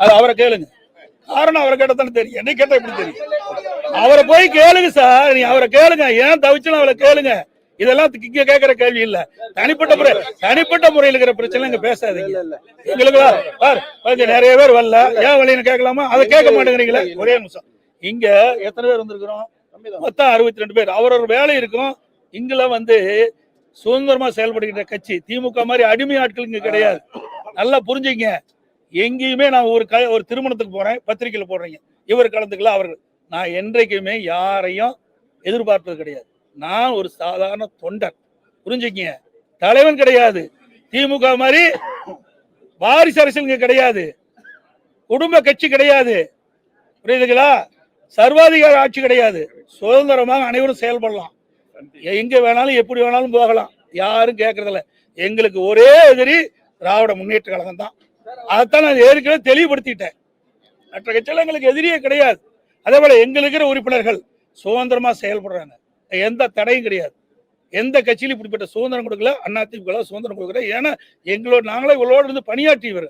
அது அவரை கேளுங்க. காரணம் அவரை கேட்டதானே தெரியும், என்னை கேட்டா எப்படி தெரியும்? அவரை போய் கேளுங்க சார், நீ அவரை கேளுங்க, ஏன் தவிச்சுன்னு அவரை கேளுங்க. இதெல்லாம் இங்க கேட்கிற கேள்வி இல்ல. தனிப்பட்ட முறையில் இருக்கிற பிரச்சனை இங்க பேசாதீங்க. எங்களுக்கு நிறைய பேர் வரல, ஏன் வழின்னு கேட்கலாமா? அதை கேட்க மாட்டேங்கிறீங்களே. ஒரே நிமிஷம், இங்க எத்தனை பேர் வந்திருக்கிறோம்? மொத்தம் 62 பேர். அவரோட வேலை இருக்கும். இங்கெல்லாம் சுதந்திரமா செயல்படுகின்ற கட்சி திமுக மாதிரி அடிமை ஆட்கள் இங்க கிடையாது. நல்லா புரிஞ்சுங்க. எங்கேயுமே நான் ஒரு திருமணத்துக்கு போறேன், பத்திரிகையில போடுறீங்க, இவர் கலந்துக்கல அவர்கள். நான் என்றைக்குமே யாரையும் எதிர்பார்ப்பது கிடையாது. நான் ஒரு சாதாரண தொண்டர், புரிஞ்சுக்கங்க. தலைவன் கிடையாது. திமுக மாதிரி வாரிசு அரசியல் இங்க கிடையாது. குடும்ப கட்சி கிடையாது, புரியுதுங்களா? சர்வாதிகார ஆட்சி கிடையாது. சுதந்திரமாக அனைவரும் செயல்படலாம், எங்க வேணாலும் எப்படி வேணாலும் போகலாம், யாரும் கேட்கறதில்ல. எங்களுக்கு ஒரே எதிரி திராவிட முன்னேற்ற கழகம் தான். அதைத்தான் நான் ஏற்கனவே தெளிவுபடுத்திட்டேன். மற்ற கட்சியெல்லாம் எங்களுக்கு எதிரியே கிடையாது. அதே போல எங்களுக்கு இருக்கிற உறுப்பினர்கள் சுதந்திரமா செயல்படுறாங்க, எந்த தடையும் கிடையாது. எந்த கட்சியிலும் இப்படிப்பட்ட சுதந்திரம் கொடுக்கல. அதிமுக சுதந்திரம் கொடுக்கல. ஏன்னா நாங்களே இவங்களோடு இருந்து பணியாற்றியவர்.